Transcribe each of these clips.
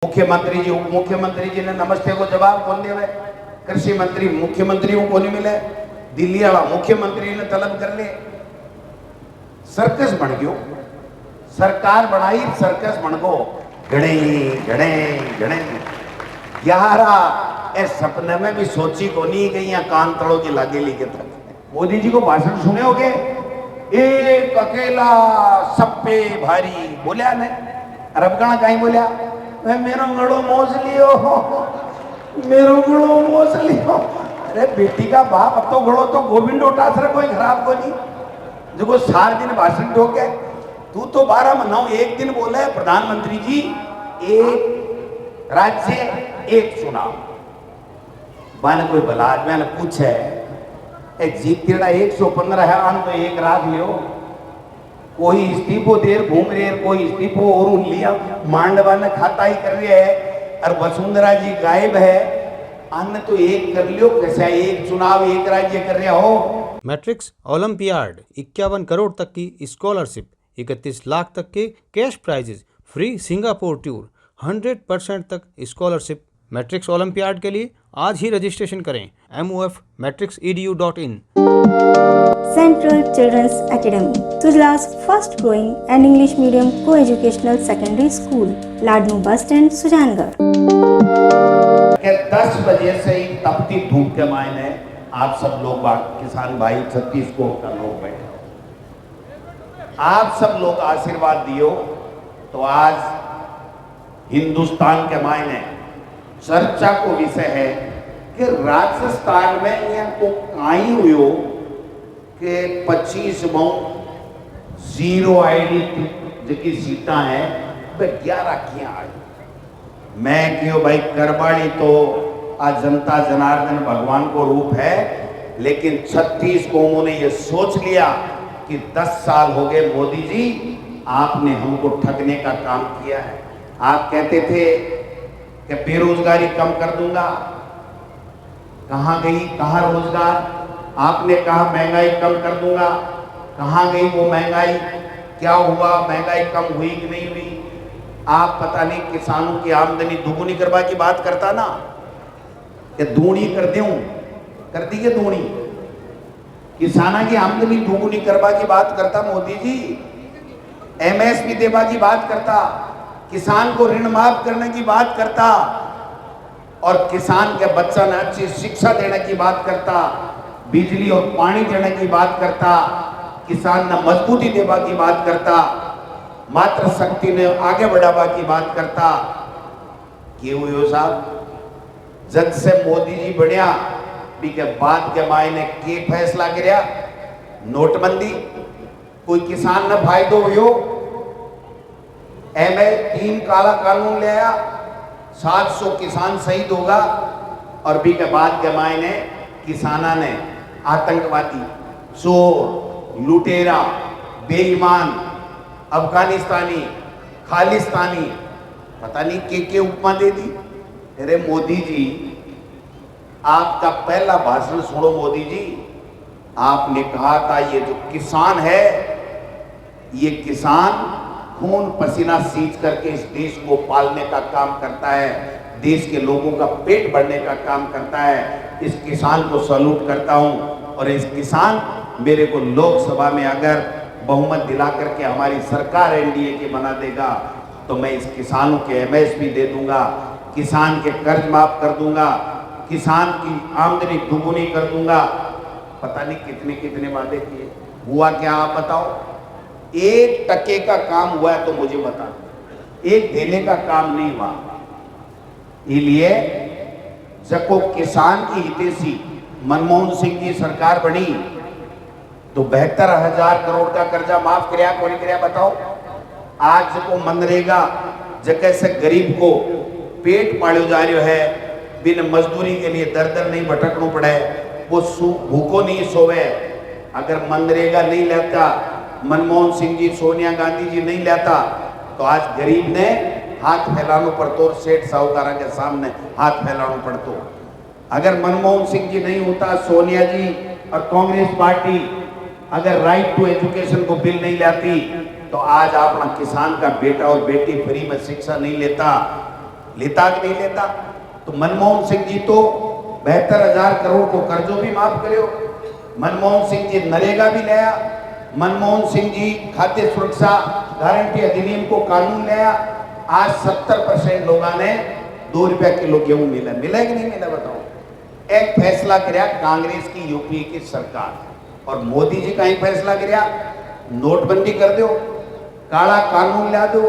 मुख्यमंत्री जी उप मुख्यमंत्री जी ने नमस्ते को जवाब कौन देवे? कृषि मंत्री मुख्यमंत्री को नहीं मिले, दिल्ली वाला मुख्यमंत्री ने तलब कर ले। सर्कस बन गयो, सरकार बनाई सर्कस बन गो। घड़े घड़े घड़े 11 ए सपने में भी सोची को नहीं गई यहाँ कान तड़ो की लागे ली के तक। मोदी जी को भाषण सुने होगे, एक अकेला सब पे भारी बोलिया ने। अरब गाना कहीं बोलिया, मेरो गड़ो मोज लियो, मेरो गड़ो मोज लियो। अरे बेटी का बाप, अब तो गड़ो तो गोविंद उठास रहा, कोई खराब को नहीं जो को 4 दिन भाषण ठोके। तू तो 12 महीनों एक दिन बोले प्रधानमंत्री जी एक राज्य एक चुनाव। मैंने कोई बलाज मैंने पूछे जीत तेरा 115 है, आन तो एक रात लियो। कोई इस्तीफो देर घूम रहे, कोई इस्तीफो और लिया मांडवा ने खाता ही कर रहे है, और वसुंधरा जी गायब है। अन्य तो एक कर लियो, कैसा एक चुनाव एक राज्य कर रहे हो। मैट्रिक्स ओलंपियाड 51 करोड़ तक की स्कॉलरशिप, 31 लाख तक के cash prices, free Singapore tour, 100% तक स्कॉलरशिप। मैट्रिक्स ओलंपियाड के लिए आज ही रजिस्ट्रेशन करें mof-matrix.edu.in। Central Children's Academy, Tuzla's first growing and English medium co-educational secondary school, Ladnun bus stand, Sujangarh. 10 बजे से ही तपती धूप के मायने आप सब लोग किसान भाई 36 को का लोग बैठे, आप सब लोग आशीर्वाद दियो तो आज हिंदुस्तान के मायने चर्चा को विषय है कि राजस्थान में यह को काई हुयो कि 25 में 0 आईडी जिनकी सीटा है वे 11 किया आई। मैं क्यों भाई करबाड़ी तो आज जनता जनार्दन भगवान को रूप है, लेकिन 36 कौमों ने यह सोच लिया कि 10 साल हो गए मोदी जी आपने हमको ठगने का काम किया है। आप कहते थे कि बेरोजगारी कम कर दूंगा, कहां गई कहां रोजगार? आपने कहा महंगाई कम कर दूंगा, कहां गई वो महंगाई? क्या हुआ, महंगाई कम हुई कि नहीं हुई? आप पता नहीं किसानों की आमदनी दुगुनी करवा की बात करता ना, कि दूनी कर दूं, कर दी के दूनी किसाना की आमदनी दुगुनी करवा की बात करता मोदी जी। एमएसपी देवा की बात करता, किसान को ऋण माफ करने की बात करता, और किसान के बच्चा ने अच्छी शिक्षा देने की बात करता, बिजली और पानी देने की बात करता, किसान ने मजबूती देवा की बात करता, मातृ शक्ति ने आगे बढ़ावा की बात करता। क्यों हुआ साहब? जब से मोदी जी बढ़िया भी के बाद के मायने के फैसला गिरा, नोटबंदी, कोई किसान ने फायदो हुयो, ML3 काला कानून ले आया, 700 किसान शहीद होगा, और भी के बाद के मायने किसाना ने आतंकवादी, चोर, लुटेरा, बेईमान, अफगानिस्तानी, खालिस्तानी, पता नहीं के उपमा दे दी। अरे मोदी जी, आपका पहला भाषण सुनो मोदी जी, आपने कहा था ये जो किसान है, ये किसान खून पसीना सींच करके इस देश को पालने का काम करता है, देश के लोगों का पेट भरने का काम करता है। इस किसान को सैल्यूट करता हूं, और इस किसान मेरे को लोकसभा में अगर बहुमत दिला करके हमारी सरकार एनडीए की बना देगा तो मैं इस किसानों के एमएसपी दे दूंगा, किसान के कर्ज माफ कर दूंगा, किसान की आमदनी दुगुनी कर दूंगा। पता नहीं कितने कितने वादे किए, हुआ क्या आप बताओ? 1% का काम हुआ है तो मुझे बता, एक देने का काम नहीं हुआ। इसलिए जब को किसान की हितैषी मनमोहन सिंह की सरकार बनी तो 72,000 करोड़ का कर्जा माफ कराया, कौन कराया बताओ? आज को मनरेगा जगह से गरीब को पेट पाड़ो जा रहा है, बिन मजदूरी के लिए दर दर नहीं भटकना पड़े, वो भूखो नहीं सोवे। अगर मनरेगा नहीं लेता मनमोहन सिंह जी, सोनिया गांधी जी नहीं लेता तो आज गरीब ने हाथ फैलाना पड़तो, और सेठ साहूकारा के सामने हाथ फैलाना पड़तो। अगर मनमोहन सिंह जी नहीं होता, सोनिया जी और कांग्रेस पार्टी अगर राइट टू एजुकेशन को बिल नहीं लाती तो आज अपना किसान का बेटा और बेटी फ्री में शिक्षा नहीं लेता। लेता कि नहीं लेता? तो मनमोहन सिंह जी तो 72,000 करोड़ को कर्जों भी माफ करो। मनमोहन सिंह जी नरेगा भी लाया। मनमोहन सिंह जी खाद्य सुरक्षा गारंटी अधिनियम को कानून लाया। आज 70% लोगों ने 2 रुपया किलो गेहूं मिला कि नहीं मिला बताओ? एक फैसला कराया कांग्रेस की यूपी की सरकार, और मोदी जी का ही फैसला कराया नोटबंदी कर दो, काला कानून ला दो,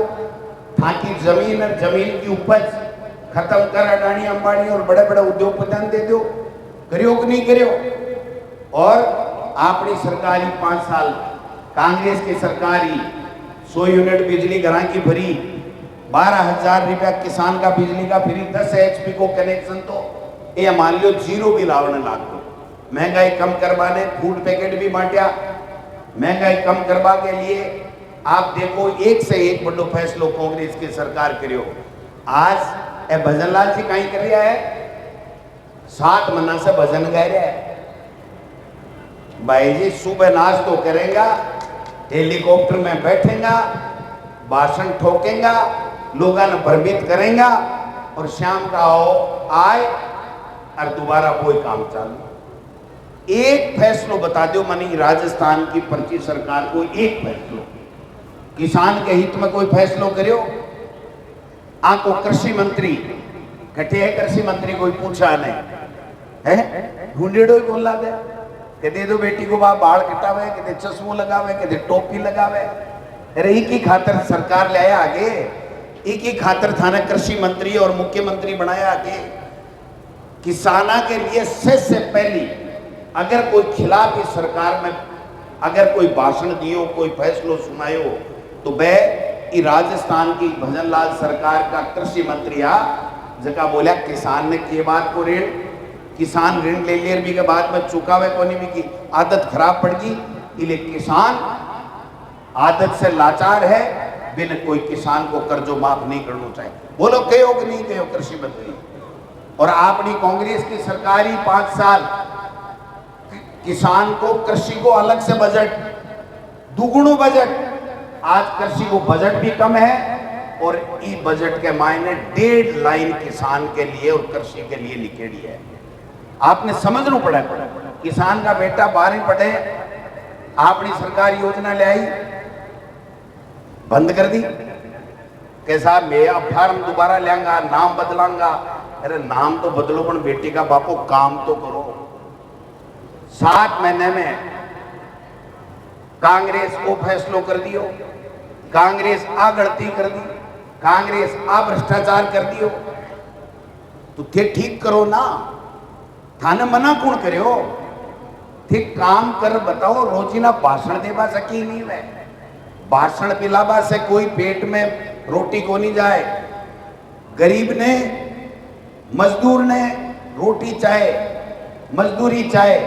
ताकि जमीन और जमीन की उपज खत्म कर अडानी अंबानी और बड़े बड़े उद्योगपतियों दे दो। करियो कि नहीं करियो? और अपनी सरकारी 5 साल कांग्रेस की सरकारी 100 यूनिट बिजली घरा की भरी, 12,000 रुपया किसान का बिजली का फ्री, 10 HP को कनेक्शन, तो ये मान लो 0 बिल आवने लाग दो। महंगाई कम करवाने फूड पैकेट भी बांटिया। महंगाई कम करवा के लिए आप देखो एक से एक बड़ो फैसलो कांग्रेस की सरकार करियो। आज ए भजनलाल जी कहीं कर रहा है, 7 महीना से भजन गा रहा है। भाई जी सुबह नाच तो करेगा, हेलीकॉप्टर में बैठेगा, भाषण ठोकेगा, लोगों ने भ्रमित करेगा, और शाम का आए और दोबारा कोई काम चालू। एक फैसलो बता दो मनी राजस्थान की पर्ची सरकार को, एक फैसलो किसान के हित में कोई फैसलो करियो। आको कृषि मंत्री कटे है, कृषि मंत्री कोई पूछा नहीं है, ढूंढेड़ो ही बोला दे कि दे दो बेटी को बाल कटावे, कि चश्मो लगावे, कि टोपी लगावे। अरे एक ही खातर सरकार लाया आगे, एक ही खातर थाने कृषि मंत्री और मुख्यमंत्री बनाया आगे। किसाना के लिए से पहली अगर कोई खिलाफ इस सरकार में अगर कोई भाषण दियो, कोई फैसलो सुनायो, तो वह राजस्थान की भजनलाल सरकार का कृषि मंत्री आ जगह बोला किसान ने किए बात को ऋण, किसान ऋण ले लिया भी के बाद में चुकावे कोनी भी की आदत खराब पड़ गई, इसलिए किसान आदत से लाचार है, बिन कोई किसान को कर्जो माफ नहीं करना चाहिए। बोलो कहो कि नहीं कहो कृषि मंत्री? और आपनी कांग्रेस की सरकारी 5 साल किसान को कृषि को अलग से बजट, दुगुणों बजट, आज कृषि को बजट भी कम है, और ई बजट के मायने 1.5 लाइन किसान के लिए और कृषि के लिए लिखेड़ी है। आपने समझना पड़ा, किसान का बेटा 12वीं पढ़े, आपने सरकारी योजना ले आई, बंद कर दी कि साहब मैं अब फार्म दोबारा लेंगा, नाम बदलाऊंगा। अरे नाम तो बदलो, पर बेटी का बापो काम तो करो। 7 महीने में कांग्रेस को फैसलो कर दियो, कांग्रेस आ गलती कर दी, कांग्रेस आ भ्रष्टाचार कर दियो, तो थे ठीक करो ना, थाने मना कौन करो? थे काम कर बताओ। रोजीना भाषण देवा सकी नहीं वे, भाषण पिलावा से कोई पेट में रोटी को नहीं जाए। गरीब ने, मजदूर ने रोटी चाहे, मजदूरी चाहे,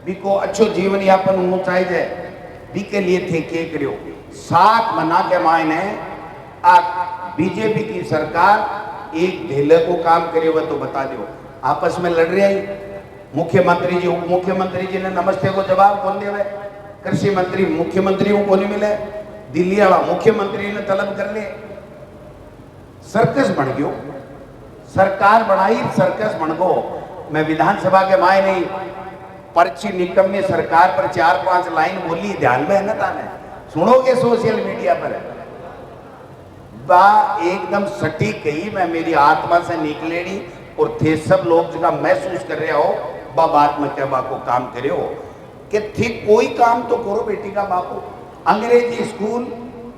बिको अच्छो जीवन यापन होना चाहिए, बी के लिए थे के करो। 7 महीना के मायने आप बीजेपी की सरकार एक ढेले को काम करे हुए तो बता दो, आपस में लड़ रही। मुख्यमंत्री जी उप मुख्यमंत्री जी ने नमस्ते को जवाब कौन दे? कृषि मंत्री मुख्यमंत्री को नहीं मिले, दिल्ली वाला मुख्यमंत्री ने तलब कर ले। सर्कस बन गयो, सरकार बनाई सर्कस बन गो। मैं विधानसभा के माय नहीं पर्ची निकम्मे सरकार पर 4-5 लाइन बोली, ध्यान में है ना ताने, सुनोगे सोशल मीडिया पर, बा एकदम सटीक गई, मैं मेरी आत्मा से निकलेड़ी, और थे सब लोग जगह महसूस कर रहे हो बा बात में क्या बाको काम करे हो कि थे कोई काम तो करो बेटी का बापू। अंग्रेजी स्कूल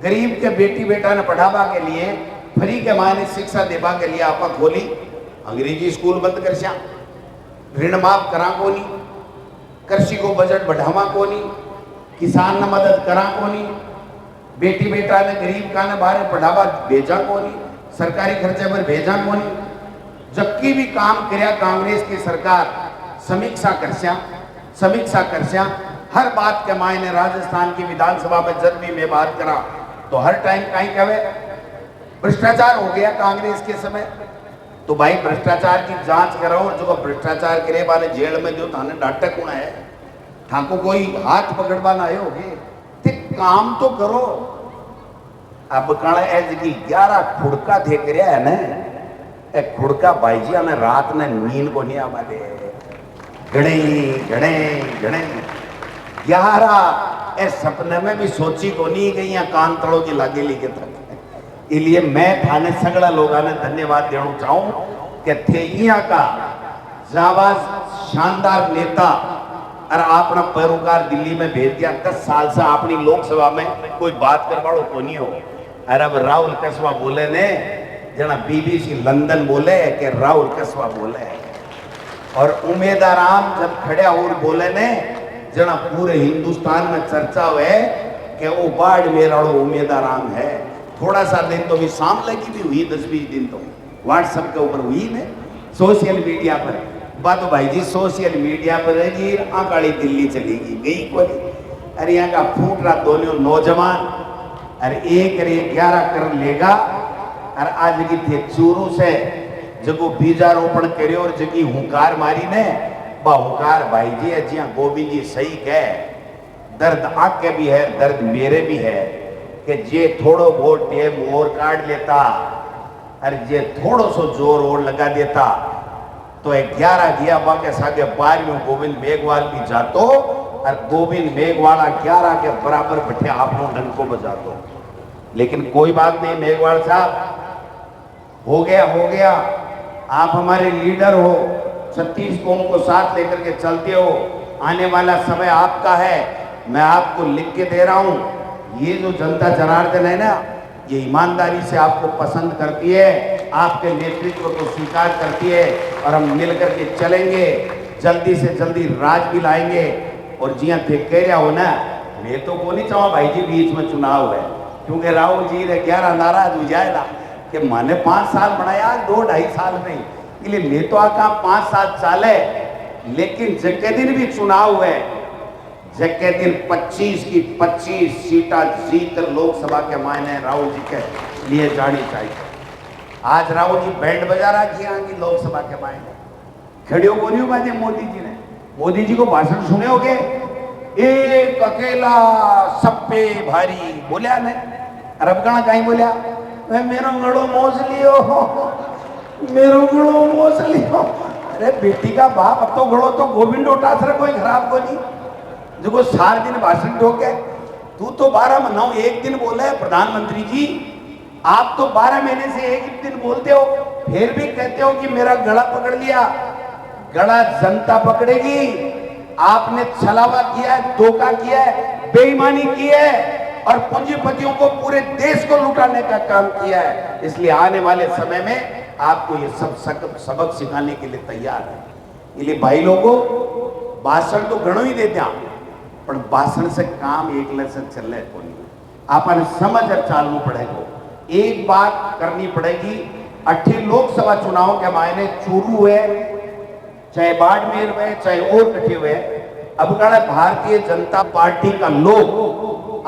गरीब के बेटी बेटा ने पढ़ावा के लिए, फ्री के मायने शिक्षा देवा के लिए आपा खोली, अंग्रेजी स्कूल बंद कर श्या, ऋण माफ करा को नहीं, कृषि को बजट बढ़ावा को नहीं, किसान ने मदद करा को नहीं, बेटी बेटा ने गरीब का ने बाहर पढ़ावा भेजा को नहीं, सरकारी खर्चे पर भेजा को नहीं। जबकि भी काम कराया कांग्रेस की सरकार, समीक्षा करस्या, हर बात के मायने राजस्थान की विधानसभा में जब भी मैं बात करा तो हर टाइम कहीं कहे भ्रष्टाचार हो गया कांग्रेस के समय। तो भाई भ्रष्टाचार की जांच कराओ, जो भ्रष्टाचार करे वाले जेल में जो थाने नाटक हुआ है, ठाको कोई हाथ पकड़वाना आए होगे, ते काम तो करो। अब काला एज की 11 फुड़का थे कर है ना, ए खुड़का भाई जी हमें रात ने नींद को नहीं आवादे घड़े घड़े घड़े 11 ए सपने में भी सोची को नहीं गई यहाँ कान तड़ो की लागे लिखे तक। इसलिए मैं थाने सगड़ा लोगों ने धन्यवाद देना चाहूं कि थे यहाँ का जाबाज शानदार नेता और अपना पैरोकार दिल्ली में भेज दिया। 10 साल से अपनी लोकसभा में कोई बात करवाड़ो को नहीं हो। और अब राहुल कस्बा बोले ने जना BBC लंदन बोले कि राहुल कस्बा बोले और उम्मीदाराम जब खड़े और बोले ने जना पूरे हिंदुस्तान में चर्चा हुए कि वो बाढ़ मेराड़ो उम्मीदाराम है। थोड़ा सा दिन तो भी सामने की भी हुई 10-20 दिन तो व्हाट्सएप के ऊपर हुई ने सोशल मीडिया पर बात भाई जी सोशल मीडिया पर रहेगी आकाड़ी दिल्ली चलेगी गई कोई। अरे यहाँ का फूट रहा दोनों नौजवान अरे 1-11 कर लेगा और आज की थे चूरू से जगो बीजारोपण करे और जगी हुंकार मारी ने बा हुंकार भाई जी जिया गोविंद जी सही कह दर्द आंख के भी है दर्द मेरे भी है कि जे थोड़ो बहुत टेम और काट लेता और जे थोड़ो सो जोर और लगा देता तो 11 गया बाके सागे 12 गोविंद मेघवाल भी जातो और गोविंद मेघवाला 11 के बराबर बैठे आप लोग ढंग को बजा दो। लेकिन कोई बात नहीं मेघवाल साहब हो गया आप हमारे लीडर हो 36 कौम को साथ लेकर के चलते हो। आने वाला समय आपका है। मैं आपको लिख के दे रहा हूं ये जो जनता जनार्दन है ना ये ईमानदारी से आपको पसंद करती है आपके नेतृत्व को स्वीकार करती है और हम मिलकर के चलेंगे जल्दी से जल्दी राज भी लाएंगे। और जिया थे कह रहा हो ना मैं तो को नहीं चाहूँ भाई जी बीच में चुनाव है क्योंकि राहुल जी ने 11 नाराज हो जाएगा कि मैंने 5 साल बनाया 2-2.5 साल नहीं इसलिए मैं तो आका 5 साल चाले। लेकिन जगह दिन भी चुनाव है जगह दिन 25 की 25 सीटा जीत लोकसभा के मायने राहुल जी के लिए जानी चाहिए। आज राहुल जी बैंड बजा रहा किया की लोकसभा के मायने खड़ियों को नहीं बाजे मोदी जी को भाषण सुने होगे एक अकेला सब पे भारी बोलिया ने अरब गणा कहीं बोलिया मेरो गड़ो मोस लियो मेरो गड़ो मोस लियो। अरे बेटी का बाप अब तो गड़ो तो गोविंद उठा सर कोई खराब को नहीं जो 4 दिन भाषण ठोके तू तो 12 महीनों एक दिन बोले प्रधानमंत्री जी आप तो 12 महीने से एक दिन बोलते हो फिर भी कहते हो कि मेरा गला पकड़ लिया। गला जनता पकड़ेगी। आपने छलावा किया है धोखा किया है बेईमानी की है और पूंजीपतियों को पूरे देश को लुटाने का काम किया है। इसलिए आने वाले समय में आपको ये सब सबक सिखाने के लिए तैयार है। इसलिए भाई लोगों भाषण तो घणो ही देते हैं पर भाषण से काम एकले से चले को नहीं आपने समझ चालू पड़ेगा। एक बात करनी पड़ेगी 18 लोकसभा चुनाव के मायने चूरू हुए चाहे बाड़मेर हुए चाहे और कटे हुए अब भारतीय जनता पार्टी का लोग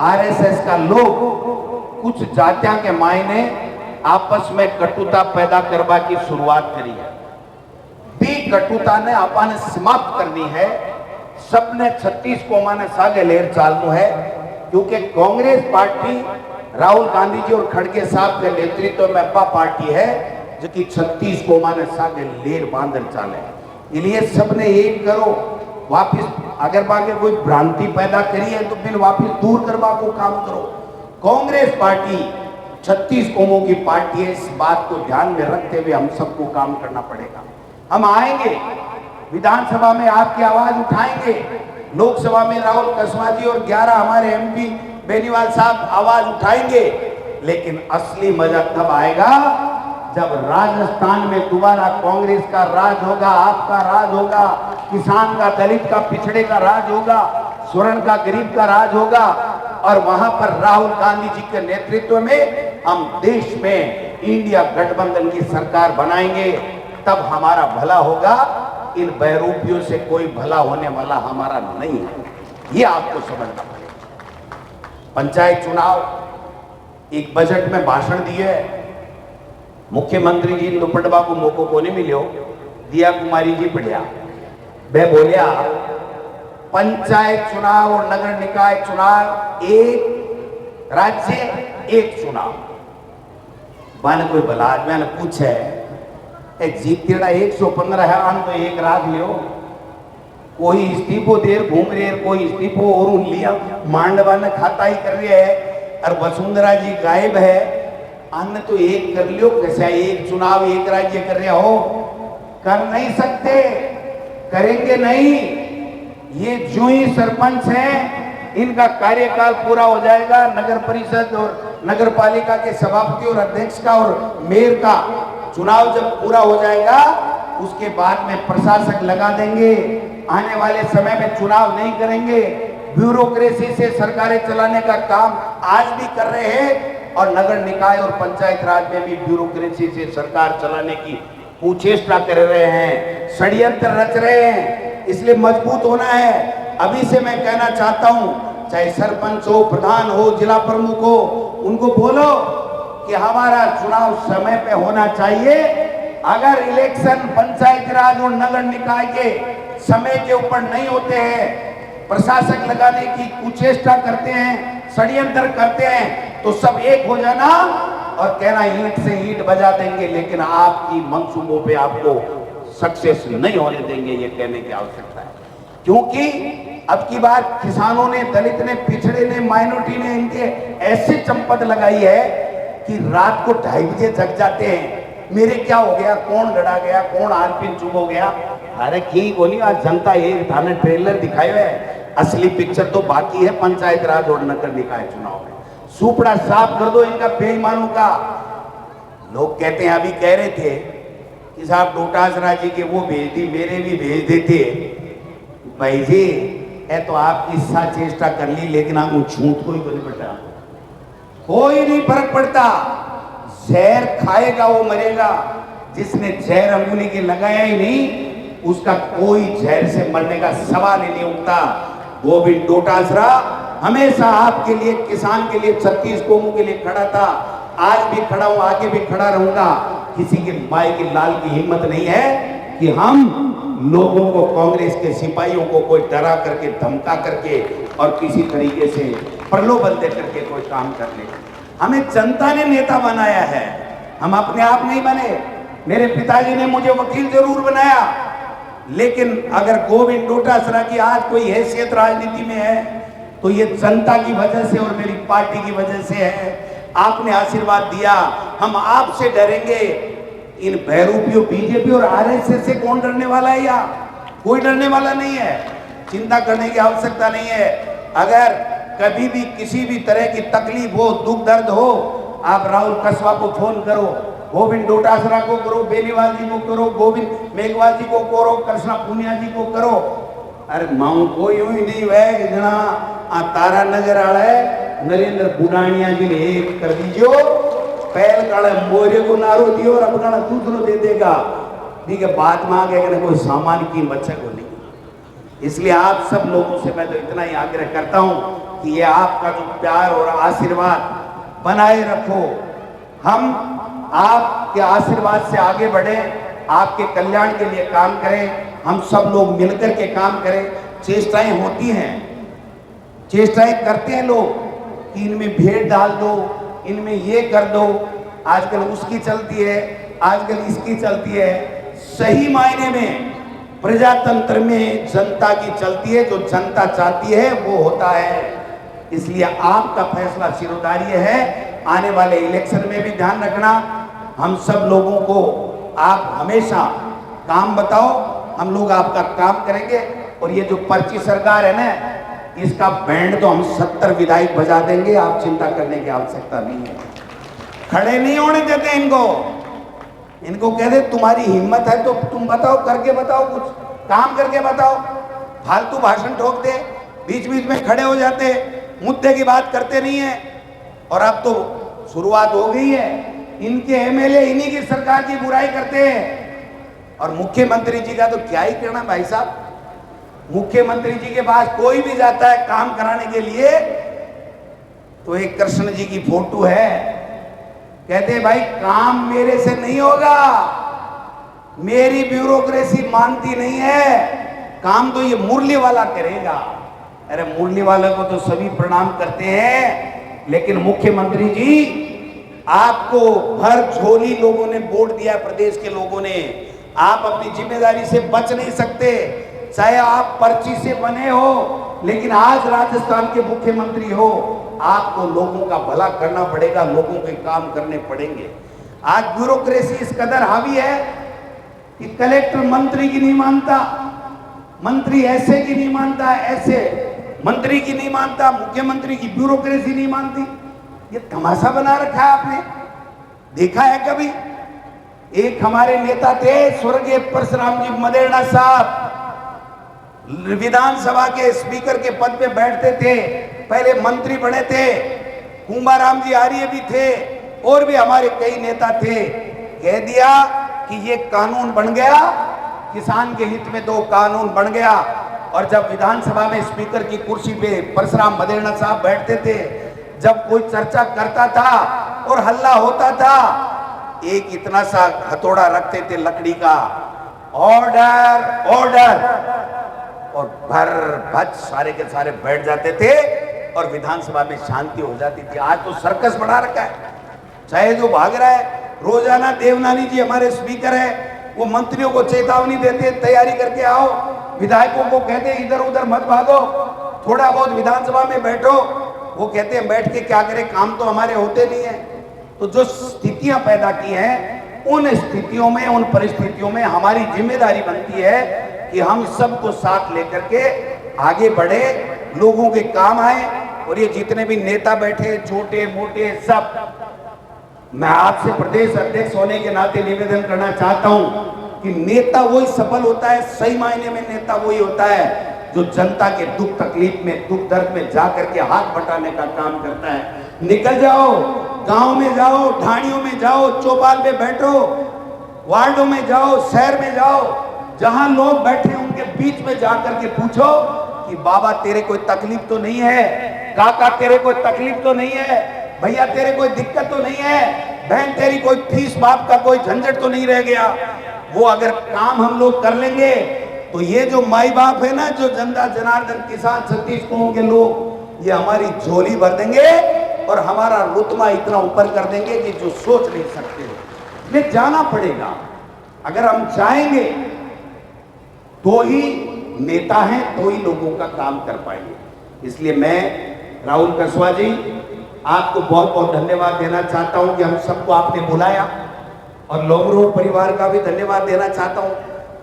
RSS का लोग कुछ जातियां के मायने आपस में कटुता पैदा करवा की शुरुआत करी है। बी कटुता ने आपने समाप्त करनी है। सबने 36 को माने सागे लेर चालू है क्योंकि कांग्रेस पार्टी राहुल गांधी जी और खड़गे साहब के नेतृत्व में अपा पार्टी है जो कि 36 को माने सागे लेर बांधर चाले। इसलिए सबने एक करो वापिस अगर बाकी कोई भ्रांति पैदा करी है तो फिर वापिस दूर करवा को काम करो। कांग्रेस पार्टी 36 कौमों की पार्टी है। इस बात को ध्यान में रखते हुए हम सबको काम करना पड़ेगा। हम आएंगे विधानसभा में आपकी आवाज उठाएंगे लोकसभा में राहुल कस्बा जी और 11 हमारे MP बेनीवाल साहब आवाज उठाएंगे। लेकिन असली मजा तब आएगा जब राजस्थान में दोबारा कांग्रेस का राज होगा आपका राज होगा किसान का दलित का पिछड़े का राज होगा स्वर्ण का गरीब का राज होगा और वहां पर राहुल गांधी जी के नेतृत्व में हम देश में इंडिया गठबंधन की सरकार बनाएंगे। तब हमारा भला होगा। इन बहरूपियों से कोई भला होने वाला हमारा नहीं है ये आपको समझना पड़ेगा। पंचायत चुनाव एक बजट में भाषण दिए मुख्यमंत्री जी दुपट बाबू मौको को नहीं मिलो दिया कुमारी जी पढ़िया वे बोलिया पंचायत चुनाव और नगर निकाय चुनाव एक राज्य एक चुनाव। मैंने कोई भला मैंने पूछे जीतेड़ा 115 है, आन तो एक राख लियो। कोई इस्तीफो देर घूम रहे हैं, कोई इस्तीफो और लिया मांडवा ने खाता ही कर रहे है, और वसुंधरा जी गायब है। अन्य तो एक कर लियो, कैसा एक चुनाव एक राज्य कर रहे हो, कर नहीं सकते, करेंगे नहीं। ये जो ही सरपंच हैं, इनका कार्यकाल पूरा हो जाएगा, नगर परिषद और नगर पालिका के सभापति और अध्यक्ष का और मेयर का चुनाव जब पूरा हो जाएगा, उसके बाद में प्रशासक लगा देंगे। आने वाले समय में चुनाव नहीं करेंगे, ब्यूरोक्रेसी से सरकारें चलाने का काम आज भी कर रहे हैं, और नगर निकाय और पंचायत राज में भी ब्यूरोक्रेसी से सरकार चलाने की कुचेष्टा कर रहे हैं, षड्यंत्र रच रहे हैं। इसलिए मजबूत होना है। अभी से मैं कहना चाहता हूं, चाहे सरपंच हो, प्रधान हो, जिला प्रमुख हो, उनको बोलो कि हमारा चुनाव समय पे होना चाहिए। अगर इलेक्शन पंचायत राज और नगर निकाय के समय के ऊपर नहीं होते हैं, प्रशासक लगाने की कुचेष्टा करते हैं, षड्यंत्र करते हैं, तो सब एक हो जाना और कहना ईंट से ईंट बजा देंगे, लेकिन आपकी मंसूबों पे आपको सक्सेस नहीं होने देंगे, ये कहने की आवश्यकता है। क्योंकि अब की बार किसानों ने, दलित ने, पिछड़े ने, माइनॉरिटी ने इनके ऐसे चंपत लगाई है कि रात को 2:30 बजे जग जाते हैं। मेरे क्या हो गया, कौन गड़ा गया, कौन आरपीन चुप हो गया। अरे की बोली, आज जनता ये थाने ट्रेलर दिखाए हुए है, असली पिक्चर तो बाकी है पंचायत राज और नगर निकाय चुनाव में। सुपड़ा साफ कर दो इनका बेईमानों का। लोग कहते हैं, अभी कह रहे थे कि साहब डोटासरा जी के वो भेज दी, मेरे भी भेज देते। भाई जी, है तो आपकी साथ चेष्टा कर ली, लेकिन हम छूट कोई नहीं पड़ता, कोई नहीं फर्क पड़ता। जहर खाएगा वो मरेगा, जिसने जहर अंगुली के लगाया ही नहीं, उसका कोई जहर से मरने का सवाल ही नहीं उठता। गोविंद डोटासरा हमेशा आपके लिए, किसान के लिए, 36 कौमों के लिए खड़ा था। आज भी खड़ा हूं, आगे भी खड़ा रहूंगा। किसी के माई के लाल की हिम्मत नहीं है कि हम लोगों को, कांग्रेस के सिपाहियों को कोई डरा करके, धमका करके और किसी तरीके से प्रलोभन दे करके कोई काम कर ले। हमें जनता ने नेता बनाया है, हम अपने आप नहीं बने। मेरे पिताजी ने मुझे वकील जरूर बनाया, लेकिन अगर गोविंद डोटासरा की आज कोई हैसियत राजनीति में है तो ये जनता की वजह से और मेरी पार्टी की वजह से है। आपने आशीर्वाद दिया, हम आपसे डरेंगे। इन बहरूपियों बीजेपी और आरएसएस से कौन डरने वाला है? या कोई डरने वाला नहीं है, चिंता करने की आवश्यकता नहीं है। अगर कभी भी किसी भी तरह की तकलीफ हो, दुख दर्द हो, आप राहुल कसवा को फोन करो, गोविंद डोटासरा को करो, बेनीवाल जी को करो, गोविंद मेघवाल जी को करो, कृष्णा पुनिया जी को करो। अरे माऊ कोई ही नहीं है जना आ तारा नगर आड़ा है, नरेंद्र बुडानिया जी ने एक कर दीजियो, पहल काले मोरे को नारो दियो और अब काला दूसरो दे देगा। ठीक है, बात मांगे कि कोई सामान की बच्चे को नहीं। इसलिए आप सब लोगों से मैं तो इतना ही आग्रह करता हूं कि ये आपका जो प्यार और आशीर्वाद बनाए रखो। हम आपके आशीर्वाद से आगे बढ़े, आपके कल्याण के लिए काम करें, हम सब लोग मिलकर के काम करें। चेष्टाएं होती हैं, चेष्टाएं करते हैं लोग कि इनमें भेड़ डाल दो, इनमें ये कर दो, आजकल उसकी चलती है, आजकल इसकी चलती है। सही मायने में प्रजातंत्र में जनता की चलती है, जो जनता चाहती है वो होता है। इसलिए आपका फैसला सिरोधार्य है। आने वाले इलेक्शन में भी ध्यान रखना, हम सब लोगों को आप हमेशा काम बताओ, हम लोग आपका काम करेंगे। और ये जो पर्ची सरकार है ना, इसका बैंड तो हम 70 विधायक बजा देंगे, आप चिंता करने की आवश्यकता नहीं है। खड़े नहीं होने देते इनको, इनको कहते तुम्हारी हिम्मत है तो तुम बताओ, करके बताओ, कुछ काम करके बताओ। फालतू भाषण ठोक दे, बीच बीच में खड़े हो जाते, मुद्दे की बात करते नहीं है। और अब तो शुरुआत हो गई है, इनके एमएलए इन्हीं की सरकार की बुराई करते हैं। और मुख्यमंत्री जी का तो क्या ही कहना भाई साहब, मुख्यमंत्री जी के पास कोई भी जाता है काम कराने के लिए तो एक कृष्ण जी की फोटो है, कहते भाई काम मेरे से नहीं होगा, मेरी ब्यूरोक्रेसी मानती नहीं है, काम तो ये मुरली वाला करेगा। अरे मुरली वाले को तो सभी प्रणाम करते हैं, लेकिन मुख्यमंत्री जी आपको भर झोली लोगों ने वोट दिया, प्रदेश के लोगों ने। आप अपनी जिम्मेदारी से बच नहीं सकते, चाहे आप पर्ची से बने हो, लेकिन आज राजस्थान के मुख्यमंत्री हो। आपको लोगों का भला करना पड़ेगा, लोगों के काम करने पड़ेंगे। आज ब्यूरोक्रेसी इस कदर हावी है कि कलेक्टर मंत्री की नहीं मानता, मंत्री ऐसे की नहीं मानता, ऐसे मंत्री की नहीं मानता, मुख्यमंत्री की ब्यूरोक्रेसी नहीं मानती। ये तमाशा बना रखा है आपने, देखा है कभी? एक हमारे नेता थे स्वर्गीय परशुराम जी मदेरणा साहब, विधानसभा के स्पीकर के पद पे बैठते थे, पहले मंत्री बने थे। कुंभाराम जी आर्य भी थे, और भी हमारे कई नेता थे। कह दिया कि ये कानून बन गया, किसान के हित में 2 कानून बन गया। और जब विधानसभा में स्पीकर की कुर्सी पे परशुराम मदेरणा साहब बैठते थे, जब कोई चर्चा करता था और हल्ला होता था, एक इतना सा हथौड़ा रखते थे लकड़ी का, ऑर्डर ऑर्डर, और भर भज सारे के सारे बैठ जाते थे और विधानसभा में शांति हो जाती थी। आज तो सर्कस बढ़ा रखा है, चाहे जो भाग रहा है। रोजाना देवनानी जी हमारे स्पीकर है, वो मंत्रियों को चेतावनी देते, तैयारी करके आओ। विधायकों को कहते इधर उधर मत भागो, थोड़ा बहुत विधानसभा में बैठो। वो कहते हैं बैठ के क्या करें, काम तो हमारे होते नहीं है। तो जो स्थितियां पैदा की हैं, उन स्थितियों में, उन परिस्थितियों में हमारी जिम्मेदारी बनती है कि हम सबको साथ लेकर के आगे बढ़े, लोगों के काम आए। और ये जितने भी नेता बैठे, छोटे मोटे सब, मैं आपसे प्रदेश अध्यक्ष होने के नाते निवेदन करना चाहता हूं कि नेता वही सफल होता है, सही मायने में नेता वही होता है जो जनता के दुख तकलीफ में, दुख दर्द में जा करके हाथ बटाने का काम करता है। निकल जाओ, गांव में जाओ, ढाणियों में जाओ, चौपाल पे बैठो, वार्डों में जाओ, शहर में जाओ, जहां लोग बैठे उनके बीच में जाकर के पूछो कि बाबा तेरे कोई तकलीफ तो नहीं है, काका तेरे कोई तकलीफ तो नहीं है, भैया तेरे कोई दिक्कत तो नहीं है, बहन तेरी कोई फीस बाप का कोई झंझट तो नहीं रह गया। वो अगर काम हम लोग कर लेंगे तो ये जो माई बाप है ना, जो जनता जनार्दन किसान छत्तीसगढ़ के लोग, ये हमारी झोली भर देंगे और हमारा रुतबा इतना ऊपर कर देंगे कि जो सोच नहीं सकते। इसलिए जाना पड़ेगा, अगर हम चाहेंगे तो ही नेता हैं, तो ही लोगों का काम कर पाएंगे। इसलिए मैं राहुल कसवा जी आपको बहुत बहुत धन्यवाद देना चाहता हूं कि हम सबको आपने बुलाया, और लोमरोड परिवार का भी धन्यवाद देना चाहता हूं।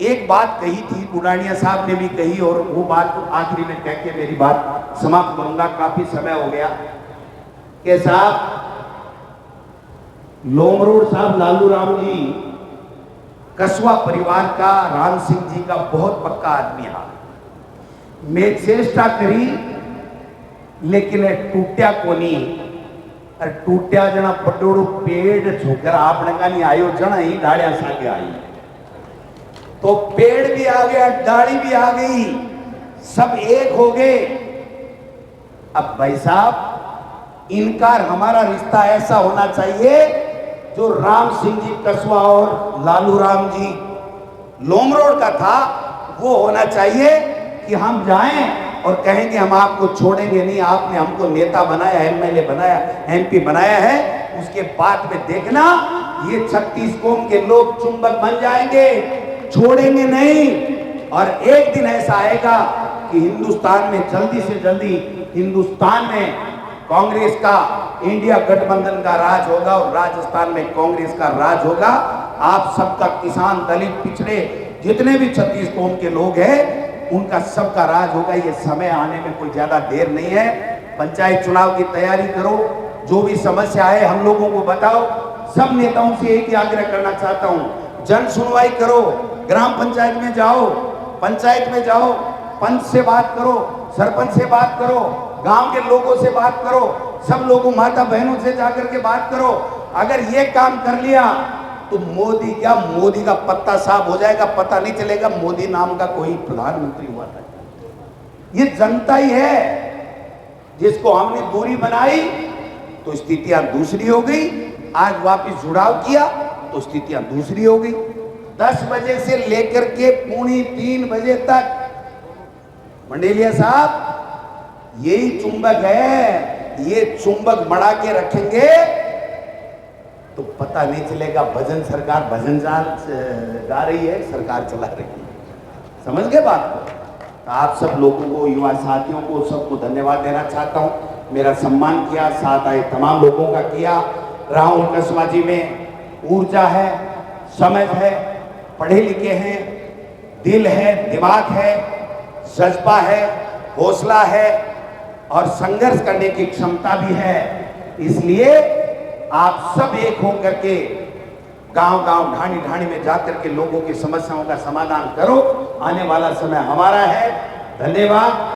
एक बात कही थी, गुडानिया साहब ने भी कही, और वो बात आखिरी में कह के मेरी बात समाप्त करूंगा, काफी समय हो गया। कि साहब लोमरोड साहब लालू राम जी कसवा परिवार का, राम सिंह जी का बहुत पक्का आदमी है। मैं चेष्टा करी लेकिन टूटा कोनी, और टूटा जना पटोड़ू पेड़ झुकर आपने का नहीं आयो, जना ही डालिया सागे आई, तो पेड़ भी आ गया, डाली भी आ गई, सब एक हो गए। अब भाई साहब, इनकार हमारा रिश्ता ऐसा होना चाहिए जो राम सिंह जी कसवा और लालू राम जी लोमरोड का था, वो होना चाहिए कि हम जाएं और कहेंगे हम आपको छोड़ेंगे नहीं, आपने हमको नेता बनाया, एमएलए बनाया, एमपी बनाया है, उसके बाद में देखना ये छत्तीसगढ़ के लोग चुंबक बन जाएंगे, छोड़ेंगे नहीं। और एक दिन ऐसा आएगा कि हिंदुस्तान में जल्दी से जल्दी, हिंदुस्तान में कांग्रेस का, इंडिया गठबंधन का राज होगा और राजस्थान में कांग्रेस का राज होगा। आप सबका, किसान, दलित, पिछड़े जितने भी छत्तीसगढ़ के लोग हैं, उनका सबका राज होगा। ये समय आने में कोई ज्यादा देर नहीं है। पंचायत चुनाव की तैयारी करो, जो भी समस्या है हम लोगों को बताओ। सब नेताओं से एक ही आग्रह करना चाहता हूं, जन सुनवाई करो, ग्राम पंचायत में जाओ, पंचायत में जाओ, पंच से बात करो, सरपंच से बात करो, गांव के लोगों से बात करो, सब लोगों, माता बहनों से जाकर के बात करो। अगर ये काम कर लिया तो मोदी क्या, मोदी का पत्ता साफ हो जाएगा, पता नहीं चलेगा मोदी नाम का कोई प्रधानमंत्री हुआ था। ये जनता ही है जिसको हमने दूरी बनाई तो स्थितियां दूसरी हो गई, आज वापस जुड़ाव किया तो स्थितियां दूसरी हो गई। 10 बजे से लेकर के 2:45 बजे तक मंडेलिया साहब यही चुंबक है, ये चुंबक बढ़ा के रखेंगे तो पता नहीं चलेगा भजन सरकार भजन गा रही है, सरकार चला रही है। समझ गए बात को? तो आप सब लोगों को, युवा साथियों को, सबको धन्यवाद देना चाहता हूँ। मेरा सम्मान किया, साथ आए तमाम लोगों का किया। राहुल कसवाजी में ऊर्जा है, समझ है, पढ़े लिखे हैं, दिल है, दिमाग है, जज्बा है, हौसला है और संघर्ष करने की क्षमता भी है। इसलिए आप सब एक होकर के गांव-गांव, ढाणी-ढाणी में जाकर के लोगों की समस्याओं का समाधान करो। आने वाला समय हमारा है। धन्यवाद।